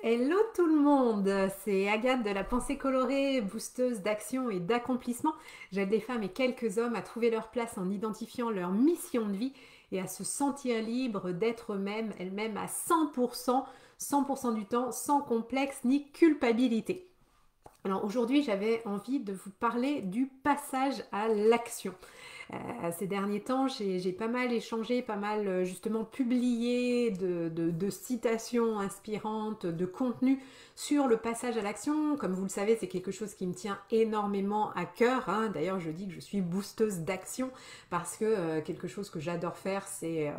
Hello tout le monde, c'est Agathe de la pensée colorée, boosteuse d'action et d'accomplissement. J'aide les femmes et quelques hommes à trouver leur place en identifiant leur mission de vie et à se sentir libres d'être eux-mêmes, elles-mêmes à 100%, 100% du temps, sans complexe ni culpabilité. Alors aujourd'hui, j'avais envie de vous parler du passage à l'action. Ces derniers temps, j'ai pas mal échangé, pas mal justement publié de citations inspirantes, de contenu sur le passage à l'action. Comme vous le savez, c'est quelque chose qui me tient énormément à cœur, hein. D'ailleurs, je dis que je suis boosteuse d'action parce que quelque chose que j'adore faire, c'est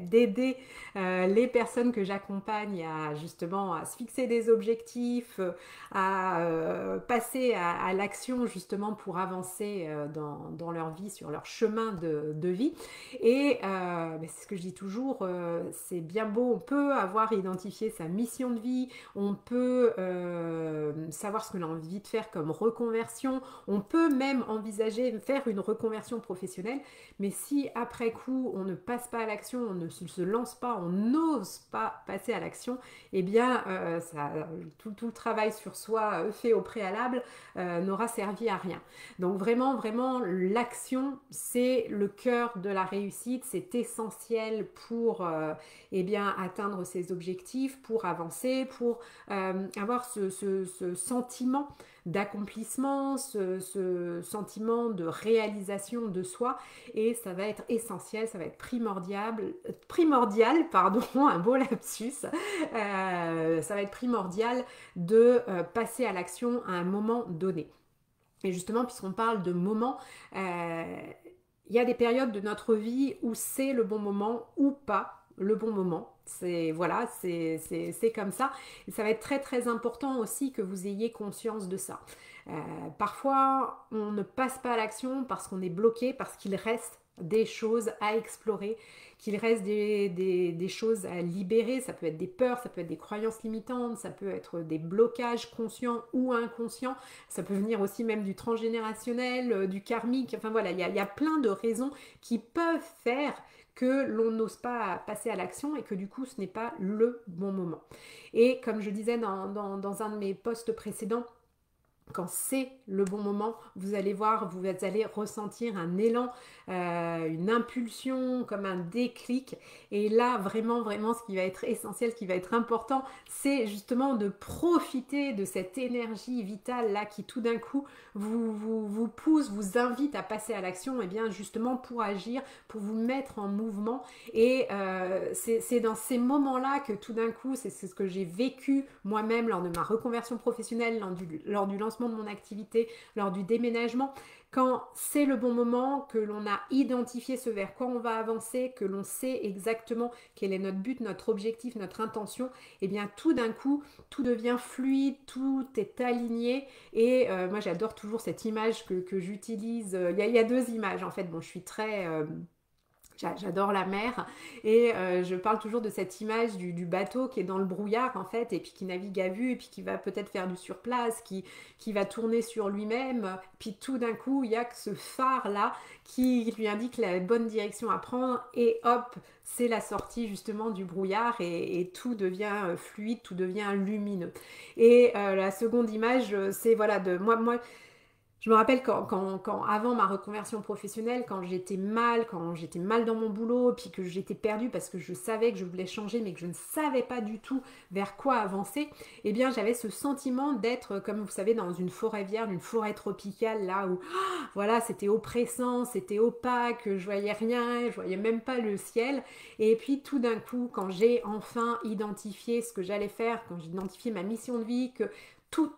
d'aider les personnes que j'accompagne à justement à se fixer des objectifs, à passer à l'action justement pour avancer dans leur vie, sur leur chemin de vie. Et c'est ce que je dis toujours, c'est bien beau, on peut avoir identifié sa mission de vie, on peut savoir ce que l'on a envie de faire comme reconversion, on peut même envisager de faire une reconversion professionnelle, mais si après coup on ne passe pas à l'action, on ne se lance pas, on n'ose pas passer à l'action, eh bien tout le travail sur soi fait au préalable n'aura servi à rien. Donc vraiment, vraiment, l'action, c'est le cœur de la réussite, c'est essentiel pour eh bien, atteindre ses objectifs, pour avancer, pour avoir ce sentiment d'accomplissement, ce sentiment de réalisation de soi, et ça va être essentiel, ça va être primordial, pardon, un beau lapsus, ça va être primordial de passer à l'action à un moment donné. Et justement, puisqu'on parle de moments, il y a des périodes de notre vie où c'est le bon moment ou pas le bon moment. C'est voilà, c'est comme ça. Et ça va être très très important aussi que vous ayez conscience de ça. Parfois, on ne passe pas à l'action parce qu'on est bloqué, parce qu'il reste des choses à explorer, qu'il reste des choses à libérer. Ça peut être des peurs, ça peut être des croyances limitantes, ça peut être des blocages conscients ou inconscients, ça peut venir aussi même du transgénérationnel, du karmique. Enfin voilà, il y a plein de raisons qui peuvent faire que l'on n'ose pas passer à l'action et que du coup ce n'est pas le bon moment. Et comme je disais dans un de mes posts précédents, quand c'est le bon moment, vous allez voir, vous allez ressentir un élan, une impulsion, comme un déclic. Et là, vraiment, vraiment, ce qui va être essentiel, ce qui va être important, c'est justement de profiter de cette énergie vitale là qui tout d'un coup vous pousse, vous invite à passer à l'action, et bien justement pour agir, pour vous mettre en mouvement. Et c'est dans ces moments-là que tout d'un coup, c'est ce que j'ai vécu moi-même lors de ma reconversion professionnelle, lors du lancement de mon activité, lors du déménagement, quand c'est le bon moment, que l'on a identifié ce vers quoi on va avancer, que l'on sait exactement quel est notre but, notre objectif, notre intention, et bien tout d'un coup, tout devient fluide, tout est aligné. Et moi j'adore toujours cette image que j'utilise. Il y a deux images en fait. Bon, je suis très j'adore la mer et je parle toujours de cette image du bateau qui est dans le brouillard en fait et puis qui navigue à vue et puis qui va peut-être faire du surplace, qui va tourner sur lui-même. Puis tout d'un coup, il y a que ce phare là qui lui indique la bonne direction à prendre et hop, c'est la sortie justement du brouillard et tout devient fluide, tout devient lumineux. Et la seconde image, c'est voilà de moi je me rappelle quand avant ma reconversion professionnelle, quand j'étais mal dans mon boulot, puis que j'étais perdue parce que je savais que je voulais changer, mais que je ne savais pas du tout vers quoi avancer, eh bien j'avais ce sentiment d'être, comme vous savez, dans une forêt vierge, une forêt tropicale, là où, voilà, c'était oppressant, c'était opaque, je voyais rien, je voyais même pas le ciel. Et puis tout d'un coup, quand j'ai enfin identifié ce que j'allais faire, quand j'ai identifié ma mission de vie, que tout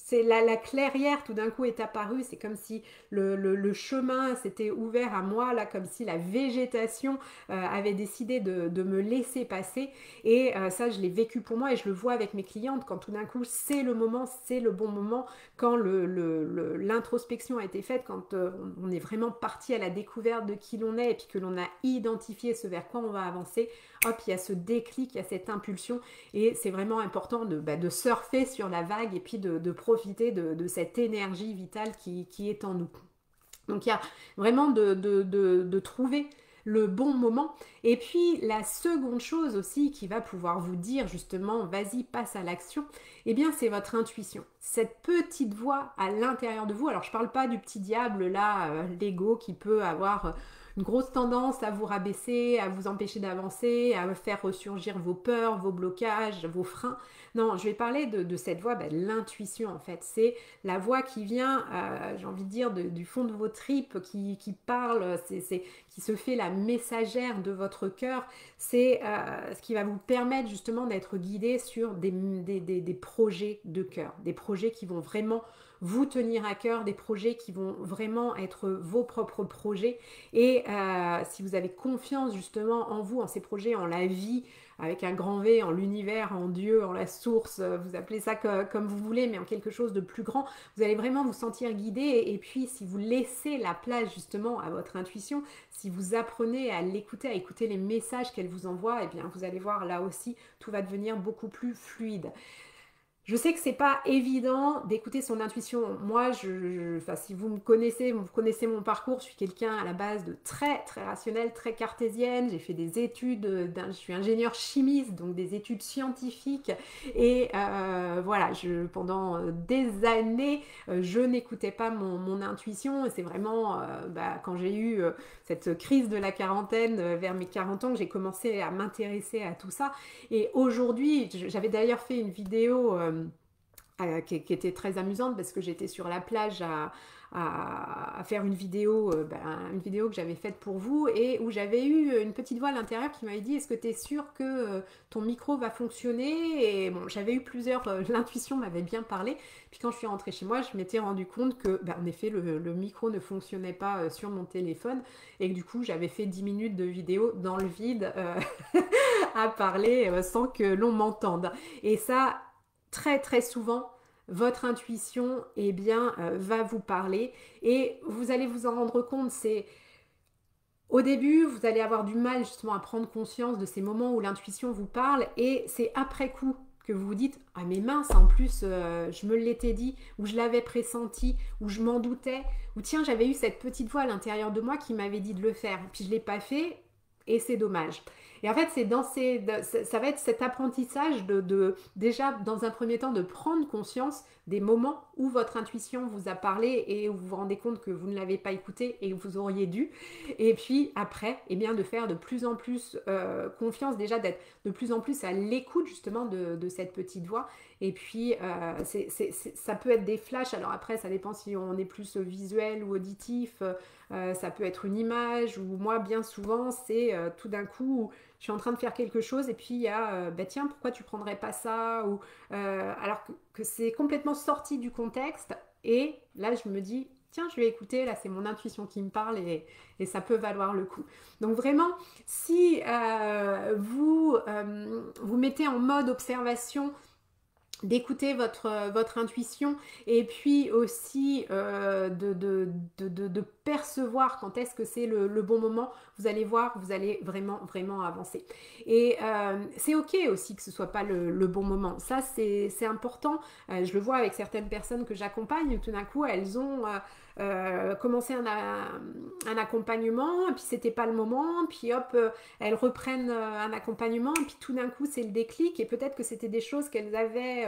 c'est la clairière tout d'un coup est apparue, c'est comme si le chemin s'était ouvert à moi, là, comme si la végétation avait décidé de me laisser passer. Et ça, je l'ai vécu pour moi et je le vois avec mes clientes quand tout d'un coup, c'est le moment, c'est le bon moment, quand l'introspection a été faite, quand on est vraiment parti à la découverte de qui l'on est et puis que l'on a identifié ce vers quoi on va avancer, hop, il y a ce déclic, il y a cette impulsion et c'est vraiment important de surfer sur la vague et puis de profiter de cette énergie vitale qui est en nous. Donc il y a vraiment de trouver le bon moment. Et puis la seconde chose aussi qui va pouvoir vous dire justement vas-y, passe à l'action, eh bien c'est votre intuition. Cette petite voix à l'intérieur de vous. Alors je parle pas du petit diable là, l'ego qui peut avoir une grosse tendance à vous rabaisser, à vous empêcher d'avancer, à faire ressurgir vos peurs, vos blocages, vos freins. Non, je vais parler de cette voix, l'intuition en fait. C'est la voix qui vient, j'ai envie de dire, du fond de vos tripes, qui parle, qui se fait la messagère de votre cœur. C'est ce qui va vous permettre justement d'être guidé sur des projets de cœur, des projets qui vont vraiment vous tenir à cœur, des projets qui vont vraiment être vos propres projets. Et si vous avez confiance justement en vous, en ces projets, en la vie, avec un grand V, en l'univers, en Dieu, en la source, vous appelez ça comme vous voulez, mais en quelque chose de plus grand, vous allez vraiment vous sentir guidé. Et puis si vous laissez la place justement à votre intuition, si vous apprenez à l'écouter, à écouter les messages qu'elle vous envoie, eh bien vous allez voir là aussi, tout va devenir beaucoup plus fluide. Je sais que c'est pas évident d'écouter son intuition. Moi, enfin, si vous vous connaissez mon parcours, je suis quelqu'un à la base de très très rationnel, très cartésienne. J'ai fait des études, je suis ingénieure chimiste, donc des études scientifiques. Et voilà, pendant des années, je n'écoutais pas mon intuition. Et c'est vraiment quand j'ai eu cette crise de la quarantaine vers mes 40 ans que j'ai commencé à m'intéresser à tout ça. Et aujourd'hui, j'avais d'ailleurs fait une vidéo qui était très amusante parce que j'étais sur la plage à faire une vidéo que j'avais faite pour vous et où j'avais eu une petite voix à l'intérieur qui m'avait dit est-ce que tu es sûr que ton micro va fonctionner? Et bon, j'avais eu l'intuition m'avait bien parlé. Puis quand je suis rentrée chez moi, je m'étais rendu compte que en effet le micro ne fonctionnait pas sur mon téléphone et que du coup j'avais fait 10 minutes de vidéo dans le vide à parler sans que l'on m'entende. Et ça, très très souvent, votre intuition va vous parler et vous allez vous en rendre compte. C'est au début, vous allez avoir du mal justement à prendre conscience de ces moments où l'intuition vous parle et c'est après coup que vous vous dites « Ah mais mince, en plus, je me l'étais dit, ou je l'avais pressenti, ou je m'en doutais, ou tiens, j'avais eu cette petite voix à l'intérieur de moi qui m'avait dit de le faire, puis je ne l'ai pas fait, et c'est dommage. » Et en fait, ça va être cet apprentissage déjà, dans un premier temps, de prendre conscience des moments où votre intuition vous a parlé et où vous vous rendez compte que vous ne l'avez pas écouté et que vous auriez dû. Et puis après, de faire de plus en plus confiance, déjà d'être de plus en plus à l'écoute justement de cette petite voix. Et puis, ça peut être des flashs. Alors après, ça dépend si on est plus visuel ou auditif. Ça peut être une image ou moi, bien souvent, c'est tout d'un coup, je suis en train de faire quelque chose et puis il y a, tiens, pourquoi tu prendrais pas ça ou, alors que c'est complètement sorti du contexte. Et là, je me dis, tiens, je vais écouter, là, c'est mon intuition qui me parle et ça peut valoir le coup. Donc vraiment, si vous mettez en mode observation, d'écouter votre intuition et puis aussi de percevoir quand est-ce que c'est le bon moment, vous allez voir, vous allez vraiment vraiment avancer. Et c'est ok aussi que ce soit pas le bon moment, ça c'est important. Je le vois avec certaines personnes que j'accompagne, tout d'un coup elles ont commencé un accompagnement et puis c'était pas le moment, puis hop elles reprennent un accompagnement et puis tout d'un coup c'est le déclic et peut-être que c'était des choses qu'elles avaient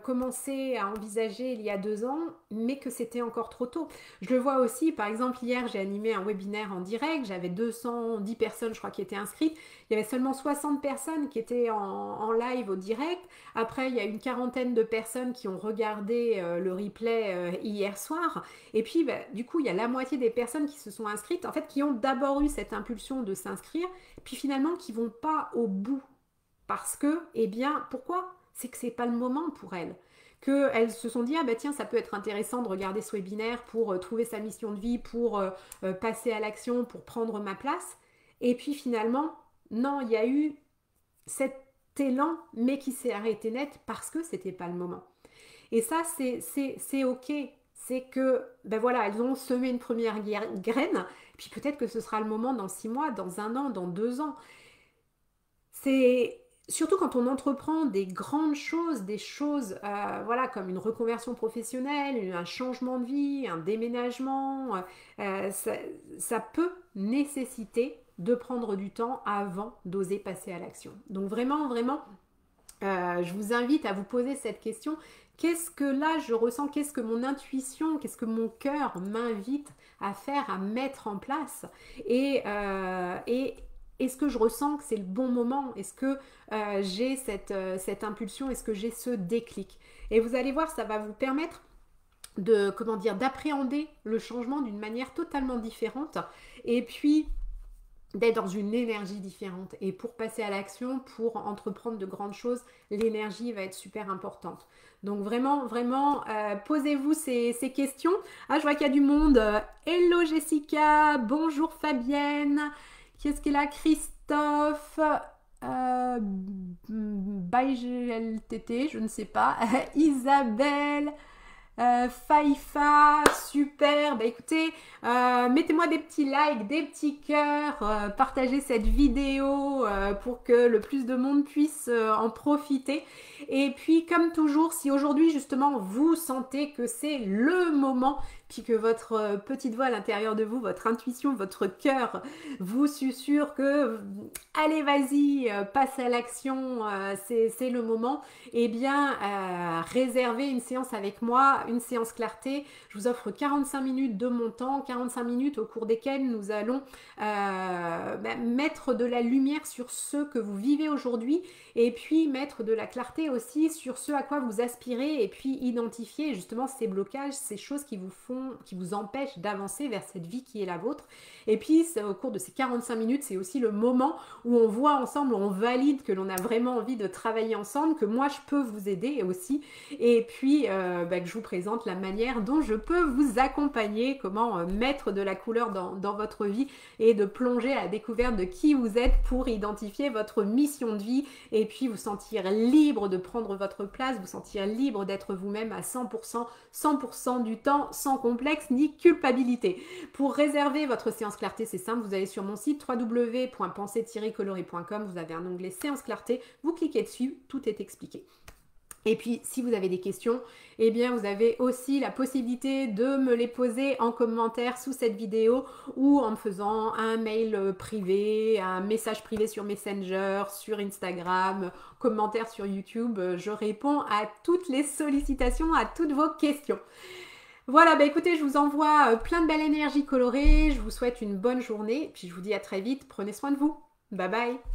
commencé à envisager il y a 2 ans mais que c'était encore trop tôt. Je le vois aussi, par exemple hier j'ai animé un webinaire en direct, j'avais 210 personnes je crois qui étaient inscrites, il y avait seulement 60 personnes qui étaient en live au direct, après il y a une quarantaine de personnes qui ont regardé le replay hier soir et puis du coup il y a la moitié des personnes qui se sont inscrites en fait qui ont d'abord eu cette impulsion de s'inscrire puis finalement qui vont pas au bout parce que pourquoi? C'est que c'est pas le moment pour elles. Qu'elles se sont dit, tiens, ça peut être intéressant de regarder ce webinaire pour trouver sa mission de vie, pour passer à l'action, pour prendre ma place. Et puis finalement, non, il y a eu cet élan, mais qui s'est arrêté net parce que c'était pas le moment. Et ça, c'est ok. C'est que, voilà, elles ont semé une première graine, puis peut-être que ce sera le moment dans 6 mois, dans 1 an, dans 2 ans. C'est surtout quand on entreprend des grandes choses, des choses comme une reconversion professionnelle, un changement de vie, un déménagement, ça peut nécessiter de prendre du temps avant d'oser passer à l'action. Donc vraiment, vraiment, je vous invite à vous poser cette question. Qu'est-ce que là je ressens? Qu'est-ce que mon intuition, qu'est-ce que mon cœur m'invite à faire, à mettre en place? Et est-ce que je ressens que c'est le bon moment? Est-ce que j'ai cette impulsion? Est-ce que j'ai ce déclic? Et vous allez voir, ça va vous permettre de, comment dire, d'appréhender le changement d'une manière totalement différente. Et puis d'être dans une énergie différente. Et pour passer à l'action, pour entreprendre de grandes choses, l'énergie va être super importante. Donc vraiment, vraiment, posez-vous ces questions. Ah, je vois qu'il y a du monde. Hello Jessica, bonjour Fabienne. Qui est-ce qu'il a? Christophe. Bye GLTT, je ne sais pas. Isabelle. Faifa, super. Bah écoutez, mettez-moi des petits likes, des petits cœurs, partagez cette vidéo pour que le plus de monde puisse en profiter. Et puis comme toujours, si aujourd'hui justement vous sentez que c'est le moment, puis que votre petite voix à l'intérieur de vous, votre intuition, votre cœur vous susurre que allez vas-y, passe à l'action, c'est le moment, eh bien réservez une séance avec moi, une séance clarté. Je vous offre 45 minutes de mon temps, 45 minutes au cours desquelles nous allons mettre de la lumière sur ce que vous vivez aujourd'hui et puis mettre de la clarté aussi sur ce à quoi vous aspirez et puis identifier justement ces blocages, ces choses qui vous empêchent d'avancer vers cette vie qui est la vôtre. Et puis au cours de ces 45 minutes, c'est aussi le moment où on voit ensemble, où on valide que l'on a vraiment envie de travailler ensemble, que moi je peux vous aider aussi, et puis que je vous présente la manière dont je peux vous accompagner, comment mettre de la couleur dans votre vie et de plonger à la découverte de qui vous êtes pour identifier votre mission de vie et puis vous sentir libre de prendre votre place, vous sentir libre d'être vous-même à 100%, 100% du temps, sans complexe ni culpabilité. Pour réserver votre séance clarté, c'est simple, vous allez sur mon site www.penser-coloré.com, vous avez un onglet séance clarté, vous cliquez dessus, tout est expliqué. Et puis, si vous avez des questions, eh bien, vous avez aussi la possibilité de me les poser en commentaire sous cette vidéo ou en me faisant un mail privé, un message privé sur Messenger, sur Instagram, commentaire sur YouTube. Je réponds à toutes les sollicitations, à toutes vos questions. Voilà, bah écoutez, je vous envoie plein de belle énergie colorée. Je vous souhaite une bonne journée. Puis je vous dis à très vite. Prenez soin de vous. Bye bye.